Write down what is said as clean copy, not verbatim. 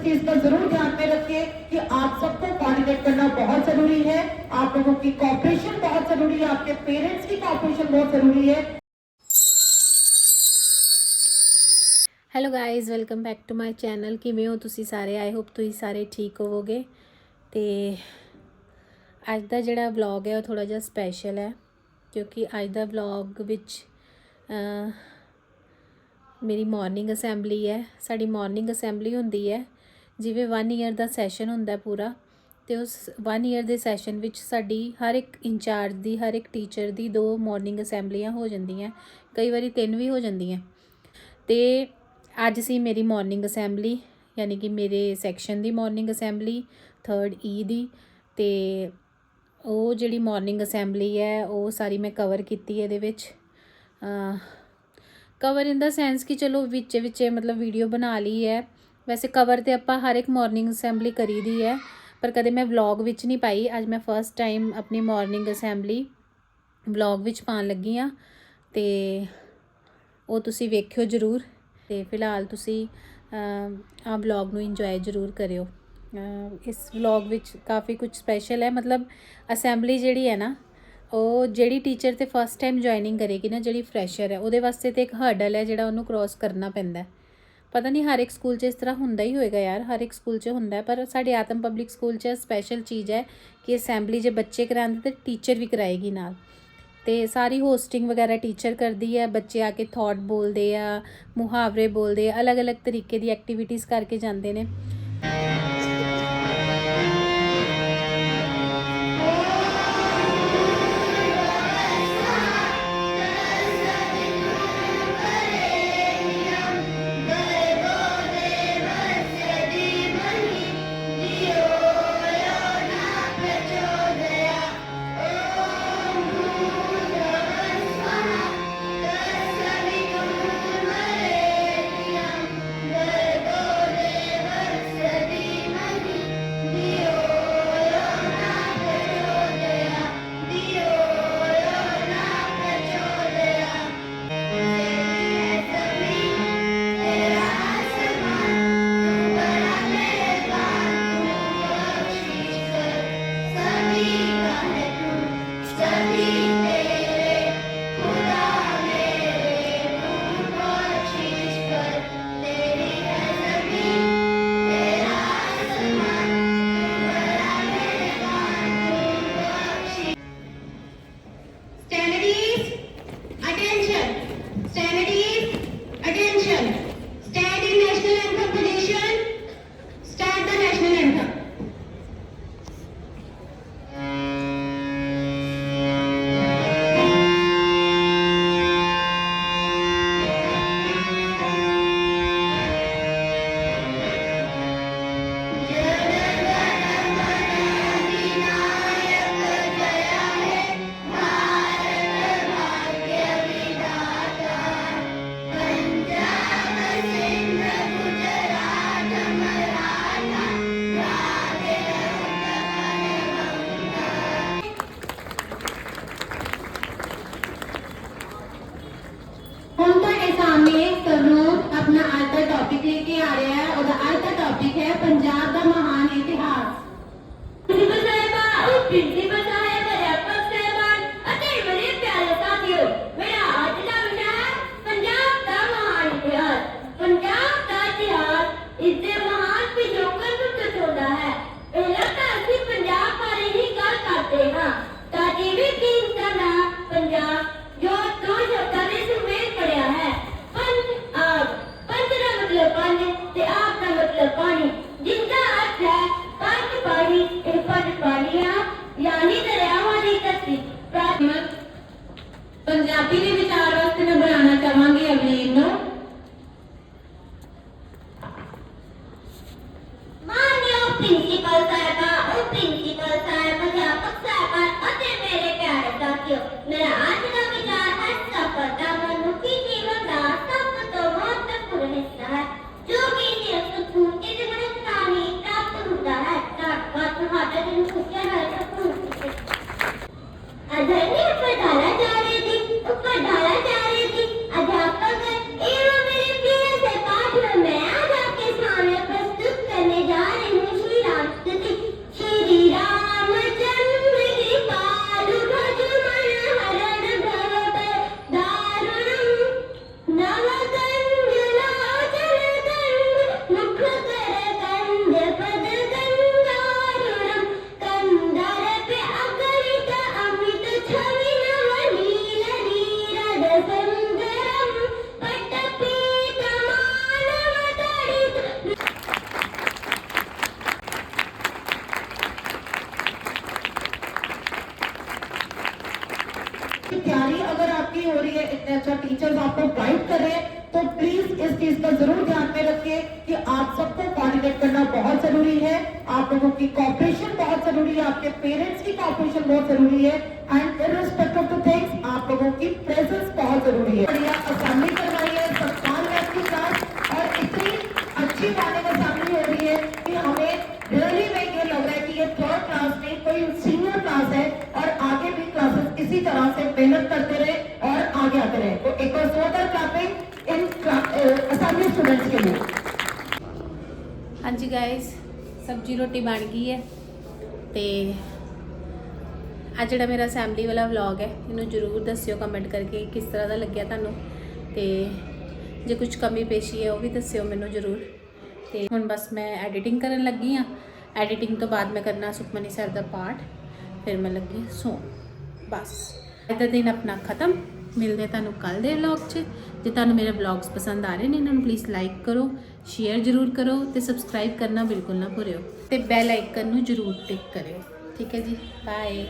चीज का जरूर ध्यान में रखिए कि आप सबको कोऑर्डिनेट करना बहुत जरूरी है, आप लोगों की कोऑपरेशन बहुत जरूरी है, आपके पेरेंट्स की कोऑपरेशन बहुत जरूरी है। Hello guys, welcome back to my channel. ਕਿਵੇਂ ਹੋ ਤੁਸੀਂ ਸਾਰੇ? ਆਈ ਹੋਪ ਤੁਸੀਂ ਸਾਰੇ ਠੀਕ ਹੋਵੋਗੇ। ਤੇ ਅੱਜ ਦਾ ਜਿਹੜਾ ਵਲੌਗ ਹੈ ਉਹ ਥੋੜਾ ਜਿਹਾ ਸਪੈਸ਼ਲ ਹੈ, ਕਿਉਂਕਿ ਅੱਜ ਦਾ ਵਲੌਗ ਵਿੱਚ ਮੇਰੀ ਮਾਰਨਿੰਗ ਅਸੈਂਬਲੀ ਹੈ। ਸਾਡੀ ਮਾਰਨਿੰਗ ਅਸੈਂਬਲੀ ਹੁੰਦੀ ਹੈ ਜਿਵੇਂ 1 ਈਅਰ ਦਾ ਸੈਸ਼ਨ ਹੁੰਦਾ ਪੂਰਾ, ਤੇ ਉਸ 1 ਈਅਰ ਦੇ ਸੈਸ਼ਨ ਵਿੱਚ ਸਾਡੀ ਹਰ ਇੱਕ ਇੰਚਾਰਜ ਦੀ, ਹਰ ਇੱਕ ਟੀਚਰ ਦੀ 2 ਮਾਰਨਿੰਗ ਅਸੈਂਬਲੀਆਂ ਹੋ ਜਾਂਦੀਆਂ, ਕਈ ਵਾਰੀ 3 ਵੀ ਹੋ ਜਾਂਦੀਆਂ। ਤੇ ਅੱਜ ਸੀ ਮੇਰੀ ਮਾਰਨਿੰਗ ਅਸੈਂਬਲੀ, ਯਾਨੀ ਕਿ ਮੇਰੇ ਸੈਕਸ਼ਨ ਦੀ ਮਾਰਨਿੰਗ ਅਸੈਂਬਲੀ 3rd E ਦੀ। ਤੇ ਉਹ ਜਿਹੜੀ ਮਾਰਨਿੰਗ ਅਸੈਂਬਲੀ ਹੈ ਉਹ ਸਾਰੀ ਮੈਂ ਕਵਰ ਕੀਤੀ ਇਹਦੇ ਵਿੱਚ। ਕਵਰ ਇਨ ਦਾ ਸੈਂਸ ਕਿ ਚਲੋ ਵਿੱਚ ਮਤਲਬ ਵੀਡੀਓ ਬਣਾ ਲਈ ਹੈ। ਵੈਸੇ ਕਵਰ ਤੇ ਆਪਾਂ ਹਰ ਇੱਕ ਮਾਰਨਿੰਗ ਅਸੈਂਬਲੀ ਕਰੀ ਦੀ ਹੈ, ਪਰ ਕਦੇ ਮੈਂ ਵਲੌਗ ਵਿੱਚ ਨਹੀਂ ਪਾਈ। ਅੱਜ ਮੈਂ ਫਸਟ ਟਾਈਮ ਆਪਣੀ ਮਾਰਨਿੰਗ ਅਸੈਂਬਲੀ ਵਲੌਗ ਵਿੱਚ ਪਾਉਣ ਲੱਗੀ ਹਾਂ, ਤੇ ਉਹ ਤੁਸੀਂ ਵੇਖਿਓ ਜ਼ਰੂਰ। ਤੇ ਫਿਲਹਾਲ ਤੁਸੀਂ ਆ ਵਲੌਗ ਨੂੰ ਇੰਜੋਏ ਜ਼ਰੂਰ ਕਰਿਓ। ਇਸ ਵਲੌਗ ਵਿੱਚ ਕਾਫੀ ਕੁਝ ਸਪੈਸ਼ਲ ਹੈ। ਮਤਲਬ ਅਸੈਂਬਲੀ ਜਿਹੜੀ ਹੈ ਨਾ, ਉਹ ਜਿਹੜੀ ਟੀਚਰ ਤੇ ਫਸਟ ਟਾਈਮ ਜੁਆਇਨਿੰਗ ਕਰੇਗੀ ਨਾ, ਜਿਹੜੀ ਫਰੈਸ਼ਰ ਹੈ, ਉਹਦੇ ਵਾਸਤੇ ਤੇ ਇੱਕ ਹਰਡਲ ਹੈ ਜਿਹੜਾ ਉਹਨੂੰ ਕ੍ਰੋਸ ਕਰਨਾ ਪੈਂਦਾ। ਪਤਾ ਨਹੀਂ ਹਰ ਇੱਕ ਸਕੂਲ 'ਚ ਇਸ ਤਰ੍ਹਾਂ ਹੁੰਦਾ ਹੀ ਹੋਏਗਾ ਯਾਰ, ਹਰ ਇੱਕ ਸਕੂਲ 'ਚ ਹੁੰਦਾ, ਪਰ ਸਾਡੇ ਆਤਮ ਪਬਲਿਕ ਸਕੂਲ 'ਚ ਸਪੈਸ਼ਲ ਚੀਜ਼ ਹੈ ਕਿ ਅਸੈਂਬਲੀ ਜੇ ਬੱਚੇ ਕਰਾਉਂਦੇ ਤਾਂ ਟੀਚਰ ਵੀ ਕਰਾਏਗੀ ਨਾਲ। ਤੇ ਸਾਰੀ ਹੋਸਟਿੰਗ ਵਗੈਰਾ ਟੀਚਰ ਕਰਦੀ ਹੈ। ਬੱਚੇ ਆ ਕੇ ਥੋਟ ਬੋਲਦੇ ਆ, ਮੁਹਾਵਰੇ ਬੋਲਦੇ ਆ, ਅਲੱਗ-ਅਲੱਗ ਤਰੀਕੇ ਦੀ ਐਕਟੀਵਿਟੀਜ਼ ਕਰਕੇ ਜਾਂਦੇ ਨੇ। अपना आज का टॉपिक लेके आ रहा है, और आज का टॉपिक है पंजाब का महान इतिहास। प्रिंसिपल साहब, अध्यापक साहबान ਅਤੇ ਮੇਰੇ ਪਿਆਰੇ ਸਾਥੀਓ, ਮੇਰਾ ਅੱਜ ਦਾ ਵਿਸ਼ਾ ਹੈ ਪੰਜਾਬ ਦਾ ਮਹਾਨ ਇਤਿਹਾਸ। ਪੰਜਾਬ ਦਾ ਇਤਿਹਾਸ ਇਸ ਦੇ ਮਹਾਨ ਪਿਛੋਕੜ ਤੋਂ ਦਰਸਾਉਂਦਾ ਹੈ। ਪਹਿਲਾਂ ਤਾਂ ਅਸੀਂ ਪੰਜਾਬ ਬਾਰੇ ਹੀ ਗੱਲ ਕਰਦੇ ਹਾਂ, ਤਾਂ ਜਿਵੇਂ ਕਿ ਸਾਡਾ ਪੰਜਾਬ ਜੋ 2 ਸ਼ਬਦਾਂ ਦੇ ਸੁਮੇਲ ਪੜਿਆ ਹੈ, ਪੰਜ ਆਬ। ਪੰਜ ਦਾ ਮਤਲਬ ਪੰਜ ਤੇ ਆਬ ਦਾ ਮਤਲਬ ਪਾਣੀ, ਜਿਸਦਾ अर्थ है पंच पानी। इन 5 पानियां यानी दरियावां दी धरती। पंजाबी के विचार वास्ते मैं बुलाना चाहांगी अवलीन नूं। माननीय प्रिंसिपल साहिबा, उप प्रिंसिपल साहिब, अध्यापक साहिबान ਅਤੇ ਮੇਰੇ ਪਿਆਰੇ ਸਾਥੀਓ, मेरा आज का विचार है सफलता मनुष्य जीवन का सब तो महत्वपूर्ण हिस्सा है, जो कि निरंतर के मनुष्य प्राप्त होता है। ਤੁਹਾਡਾ ਜਿਹਨੂੰ ਪੁੱਛਿਆ ਹੈ ਤਾਂ ਆਦਰਨੀय प्रधानाचार्य जी, प्रधानाचार्य तैयारी अगर आपकी हो रही है, इतने अच्छा टीचर्स आपको गाइड कर रहे हैं, तो प्लीज इस चीज का जरूर ध्यान में रखिए कि आप सबको कोऑर्डिनेट करना बहुत जरूरी है, आप लोगों की कोऑपरेशन बहुत जरूरी है, आपके पेरेंट्स की कोऑपरेशन बहुत जरूरी है, and irrespective of the things आप लोगों की प्रेजेंस बहुत जरूरी है। बढ़िया असेंबली करवाई है, सत्कार बैच की क्लास, और इतनी अच्छी मॉर्निंग असेंबली हो रही है कि हमें रियली में ये लग रहा है कि ये थर्ड क्लास नहीं, कोई सीनियर क्लास है, और आगे भी क्लासेस इसी तरह से मेहनत करते रहे और आगे आते रहे। तो एक और जोरदार क्लैपिंग इन असेंबली स्टूडेंट्स के लिए। हाँ जी गाइस, सब्जी रोटी बन गई है ਤੇ ਅੱਜ ਜਿਹੜਾ ਮੇਰਾ ਅਸੈਂਬਲੀ ਵਾਲਾ ਵਲੌਗ ਹੈ ਇਹਨੂੰ ਜ਼ਰੂਰ ਦੱਸਿਓ ਕਮੈਂਟ ਕਰਕੇ ਕਿਸ ਤਰ੍ਹਾਂ ਦਾ ਲੱਗਿਆ ਤੁਹਾਨੂੰ, ਤੇ ਜੇ ਕੁਝ ਕਮੀ ਪੇਸ਼ੀ ਹੈ ਉਹ ਵੀ ਦੱਸਿਓ ਮੈਨੂੰ ਜ਼ਰੂਰ। ਤੇ ਹੁਣ ਬਸ ਮੈਂ ਐਡੀਟਿੰਗ ਕਰਨ ਲੱਗੀ ਆ, ਐਡੀਟਿੰਗ ਤੋਂ ਬਾਅਦ ਮੈਂ ਕਰਨਾ ਸੁਖਮਨੀ ਸਾਹਿਬ ਦਾ ਪਾਠ, ਫਿਰ ਮੈਂ ਲੱਗੀ ਸੌਣ। ਬਸ ਅੱਜ ਦਾ ਦਿਨ ਆਪਣਾ ਖਤਮ। ਮਿਲਦੇ ਤੁਹਾਨੂੰ ਕੱਲ ਦੇ ਵਲੌਗ 'ਚ। ਜੇ ਤੁਹਾਨੂੰ ਮੇਰੇ ਵਲੌਗਸ ਪਸੰਦ ਆ ਰਹੇ ਨੇ ਇਹਨਾਂ ਨੂੰ ਪਲੀਜ਼ ਲਾਈਕ ਕਰੋ, ਸ਼ੇਅਰ ਜ਼ਰੂਰ ਕਰੋ ਤੇ ਸਬਸਕ੍ਰਾਈਬ ਕਰਨਾ ਬਿਲਕੁਲ ਨਾ ਭੁੱਲਿਓ, ਤੇ ਬੈਲ ਆਈਕਨ ਨੂੰ ਜ਼ਰੂਰ ਟਿਕ ਕਰਿਓ। ਠੀਕ ਹੈ ਜੀ, ਬਾਏ।